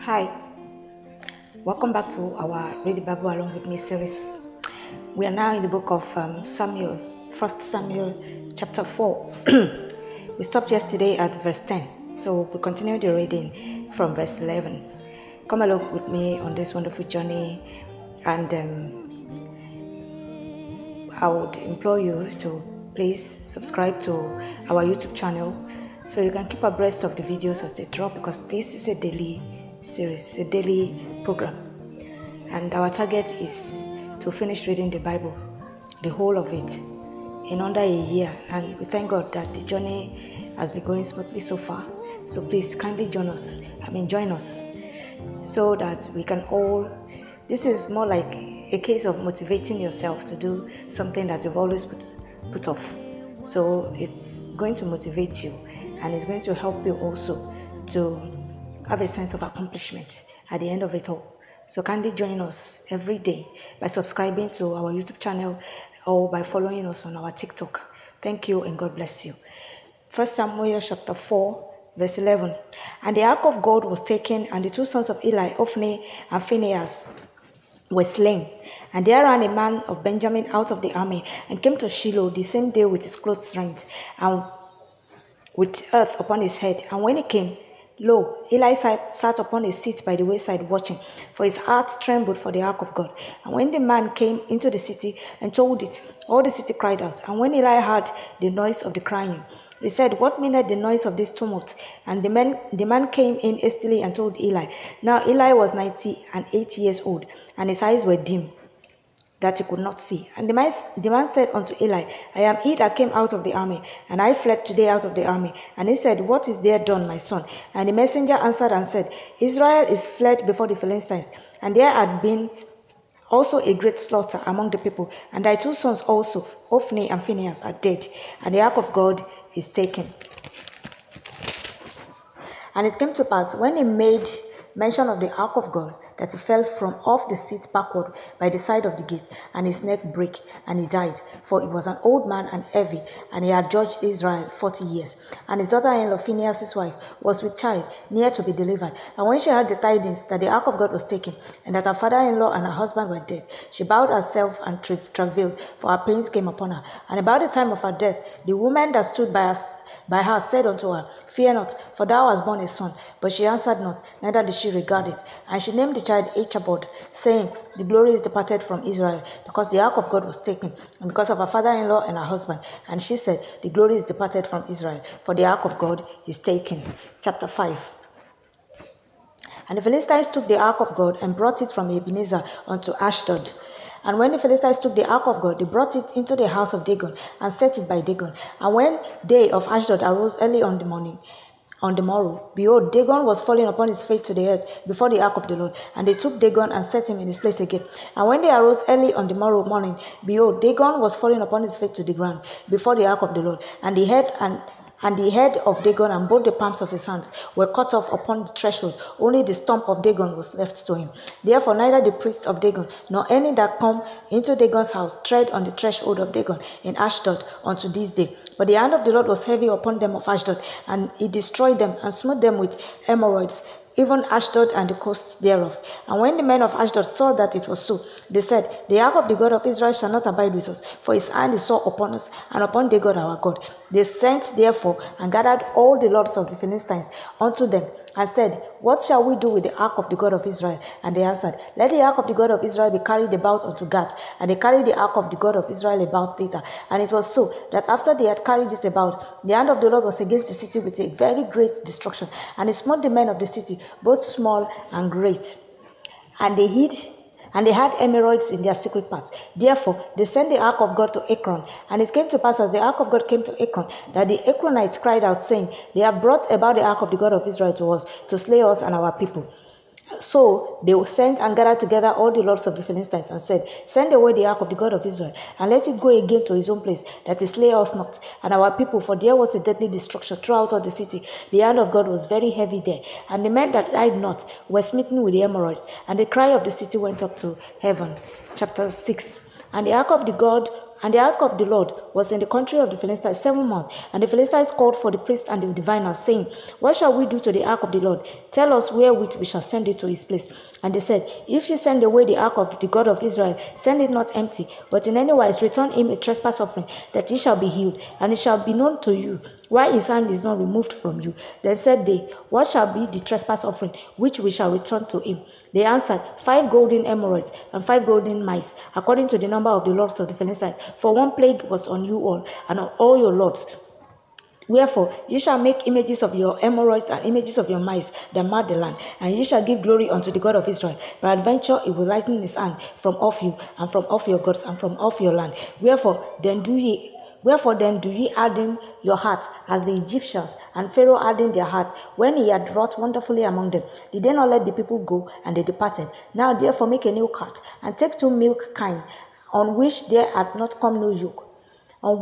Hi, welcome back to our Read the Bible Along with Me series. We are now in the book of Samuel, 1 Samuel chapter 4. We stopped yesterday at verse 10, so we continue the reading from verse 11. Come along with me on this wonderful journey, and I would implore you to please subscribe to our YouTube channel so you can keep abreast of the videos as they drop, because this is a daily series, a daily program, and our target is to finish reading the Bible, the whole of it, in under a year. And we thank God that the journey has been going smoothly so far. So please kindly join us so that we can all, this is more like a case of motivating yourself to do something that you've always put off. So it's going to motivate you, and it's going to help you also to have a sense of accomplishment at the end of it all. So kindly join us every day by subscribing to our YouTube channel or by following us on our TikTok. Thank you, and God bless you. 1 Samuel chapter 4, verse 11. And the ark of God was taken, and the two sons of Eli, Hophni and Phinehas, were slain. And there ran a man of Benjamin out of the army, and came to Shiloh the same day with his clothes rent, and with earth upon his head. And when he came, lo, Eli sat upon a seat by the wayside watching, for his heart trembled for the ark of God. And when the man came into the city and told it, all the city cried out. And when Eli heard the noise of the crying, he said, What meaneth the noise of this tumult? And the man came in hastily and told Eli. Now Eli was 98 years old, and his eyes were dim, that he could not see. And the man said unto Eli, I am he that came out of the army, and I fled today out of the army. And he said, What is there done, my son? And the messenger answered and said, Israel is fled before the Philistines, and there had been also a great slaughter among the people, and thy two sons also, Hophni and Phinehas, are dead, and the ark of God is taken. And it came to pass, when he made mention of the ark of God, that he fell from off the seat backward by the side of the gate, and his neck brake, and he died. For he was an old man and heavy, and he had judged Israel 40 years. And his daughter-in-law Phinehas' wife was with child, near to be delivered. And when she heard the tidings that the ark of God was taken, and that her father-in-law and her husband were dead, she bowed herself and travailed, for her pains came upon her. And about the time of her death, the woman that stood by her said unto her, Fear not, for thou hast borne a son. But she answered not, neither did she regard it. And she named the child Ichabod, saying, The glory is departed from Israel, because the ark of God was taken, and because of her father-in-law and her husband. And she said, The glory is departed from Israel, for the ark of God is taken. Chapter 5. And the Philistines took the ark of God and brought it from Ebenezer unto Ashdod. And when the Philistines took the ark of God, they brought it into the house of Dagon, and set it by Dagon. And when they of Ashdod arose early on the morrow, behold, Dagon was fallen upon his face to the earth before the ark of the Lord. And they took Dagon and set him in his place again. And when they arose early on the morning, behold, Dagon was fallen upon his face to the ground before the ark of the Lord. And the head of Dagon and both the palms of his hands were cut off upon the threshold. Only the stump of Dagon was left to him. Therefore neither the priests of Dagon, nor any that come into Dagon's house, tread on the threshold of Dagon in Ashdod unto this day. But the hand of the Lord was heavy upon them of Ashdod, and he destroyed them, and smote them with hemorrhoids, even Ashdod and the coasts thereof. And when the men of Ashdod saw that it was so, they said, The ark of the God of Israel shall not abide with us, for his hand is sore upon us, and upon Dagon our God. They sent therefore and gathered all the lords of the Philistines unto them, and said, What shall we do with the ark of the God of Israel? And they answered, Let the ark of the God of Israel be carried about unto Gath. And they carried the ark of the God of Israel about thither. And it was so, that after they had carried it about, the hand of the Lord was against the city with a very great destruction. And he smote the men of the city, both small and great. And they had hemorrhoids in their secret parts. Therefore, they sent the ark of God to Ekron. And it came to pass, as the ark of God came to Ekron, that the Ekronites cried out, saying, They have brought about the ark of the God of Israel to us, to slay us and our people. So they sent and gathered together all the lords of the Philistines, and said, Send away the ark of the God of Israel, and let it go again to his own place, that he slay us not and our people, for there was a deadly destruction throughout all the city. The hand of God was very heavy there, and the men that died not were smitten with the hemorrhoids, and the cry of the city went up to heaven. Chapter 6. And the ark of the God And the ark of the Lord was in the country of the Philistines 7 months. And the Philistines called for the priests and the diviners, saying, What shall we do to the ark of the Lord? Tell us wherewith we shall send it to his place. And they said, If ye send away the ark of the God of Israel, send it not empty, but in any wise return him a trespass offering, that he shall be healed, and it shall be known to you why his hand is not removed from you. Then said they, What shall be the trespass offering which we shall return to him? They answered, 5 golden emeralds and 5 golden mice, according to the number of the lords of the Philistines. For one plague was on you all, and on all your lords. Wherefore ye shall make images of your emeralds and images of your mice that mark the land, and ye shall give glory unto the God of Israel. Peradventure he will lighten his hand from off you, and from off your gods, and from off your land. Wherefore then do ye harden your heart as the Egyptians, and Pharaoh hardened their hearts when he had wrought wonderfully among them? Did they not let the people go, and they departed? Now therefore make a new cart, and take 2 milk kine, on which there hath come no yoke, and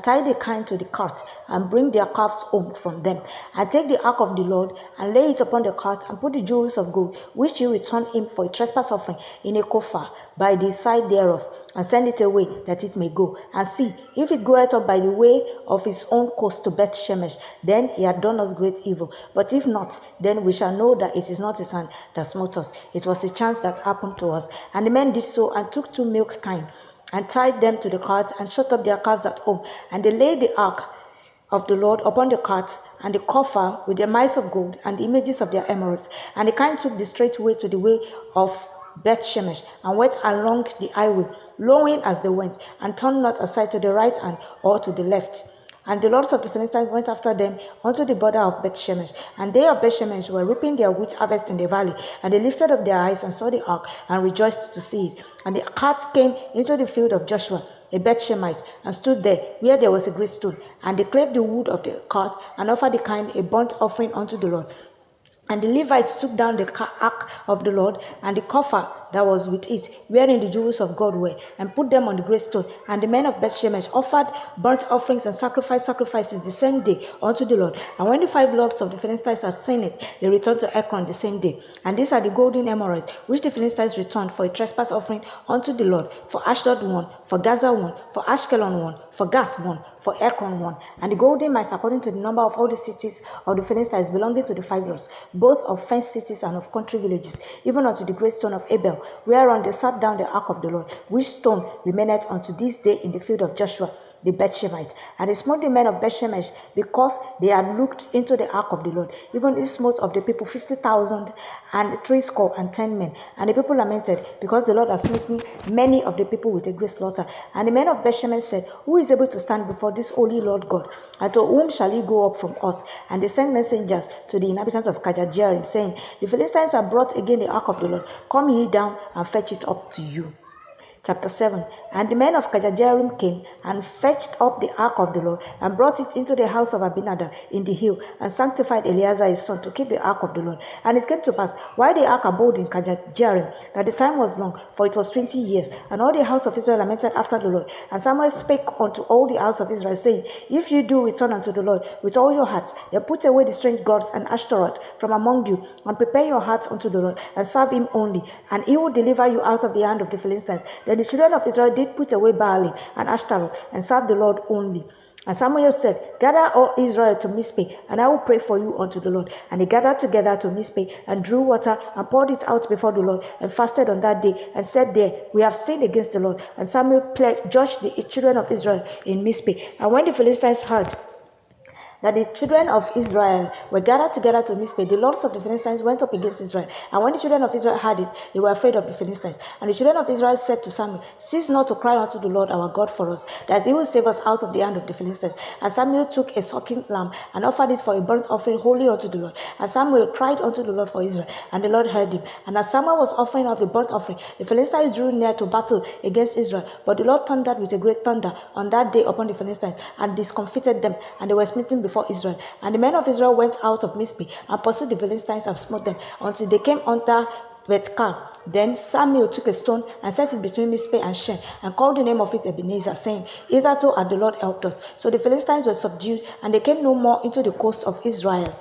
tie the kine to the cart, and bring their calves home from them. And take the ark of the Lord, and lay it upon the cart, and put the jewels of gold, which you return him for a trespass offering, in a coffer by the side thereof, and send it away, that it may go. And see, if it goeth up by the way of his own coast to Beth Shemesh, then he hath done us great evil. But if not, then we shall know that it is not his hand that smote us. It was a chance that happened to us. And the men did so, and took 2 milk kine, and tied them to the cart, and shut up their calves at home. And they laid the ark of the Lord upon the cart, and the coffer with the mice of gold, and the images of their emeralds. And the kine took the straight way to the way of Beth Shemesh, and went along the highway, lowing as they went, and turned not aside to the right hand or to the left. And the lords of the Philistines went after them unto the border of Beth Shemesh. And they of Beth Shemesh were reaping their wheat harvest in the valley. And they lifted up their eyes and saw the ark, and rejoiced to see it. And the cart came into the field of Joshua, a Beth Shemite, and stood there, where there was a great stone. And they clave the wood of the cart, and offered the kine a burnt offering unto the Lord. And the Levites took down the ark of the Lord, and the coffer that was with it, wherein the jewels of God were, and put them on the great stone. And the men of Beth Shemesh offered burnt offerings and sacrifices the same day unto the Lord. And when the 5 lords of the Philistines had seen it, they returned to Ekron the same day. And these are the golden emeralds, which the Philistines returned for a trespass offering unto the Lord: for Ashdod 1, for Gaza 1, for Ashkelon 1, for Gath 1, for Ekron 1. And the golden mice, according to the number of all the cities of the Philistines belonging to the 5 lords, both of fenced cities and of country villages, even unto the great stone of Abel, whereon they sat down the ark of the Lord, which stone remaineth unto this day in the field of Joshua the Bethshemite. And he smote the men of Bethshemesh, because they had looked into the ark of the Lord. Even he smote of the people 50,000 and 60 men. And the people lamented, because the Lord has smitten many of the people with a great slaughter. And the men of Bethshemesh said, Who is able to stand before this holy Lord God? And to whom shall he go up from us? And they sent messengers to the inhabitants of Kirjath-jearim, saying, The Philistines have brought again the ark of the Lord. Come ye down and fetch it up to you. Chapter 7. And the men of Kirjath-jearim came and fetched up the ark of the Lord, and brought it into the house of Abinadab in the hill, and sanctified Eleazar his son to keep the ark of the Lord. And it came to pass, while the ark abode in Kirjath-jearim, that the time was long, for it was 20 years. And all the house of Israel lamented after the Lord. And Samuel spake unto all the house of Israel, saying, If you do return unto the Lord with all your hearts, then put away the strange gods and Ashtaroth from among you, and prepare your hearts unto the Lord, and serve him only, and he will deliver you out of the hand of the Philistines. Then the children of Israel did put away Baalim and Ashtaroth, and serve the Lord only. And Samuel said, Gather all Israel to Mizpeh, and I will pray for you unto the Lord. And they gathered together to Mizpeh, and drew water, and poured it out before the Lord, and fasted on that day, and said there, We have sinned against the Lord. And Samuel judged the children of Israel in Mizpeh. And when the Philistines heard that the children of Israel were gathered together to Mizpeh, the lords of the Philistines went up against Israel. And when the children of Israel heard it, they were afraid of the Philistines. And the children of Israel said to Samuel, Cease not to cry unto the Lord our God for us, that he will save us out of the hand of the Philistines. And Samuel took a sucking lamb, and offered it for a burnt offering wholly unto the Lord. And Samuel cried unto the Lord for Israel, and the Lord heard him. And as Samuel was offering up the burnt offering, the Philistines drew near to battle against Israel. But the Lord thundered with a great thunder on that day upon the Philistines, and discomfited them, and they were smitten before Israel. And the men of Israel went out of Mizpeh, and pursued the Philistines, and smote them, until they came unto Bethkar. Then Samuel took a stone, and set it between Mizpeh and Shen, and called the name of it Ebenezer, saying, Hitherto hath the Lord helped us. So the Philistines were subdued, and they came no more into the coast of Israel.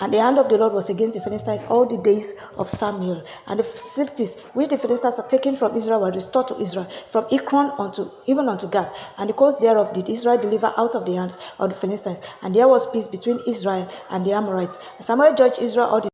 And the hand of the Lord was against the Philistines all the days of Samuel. And the cities which the Philistines had taken from Israel were restored to Israel, from Ekron even unto Gath. And the coast thereof did Israel deliver out of the hands of the Philistines. And there was peace between Israel and the Amorites. And Samuel judged Israel all the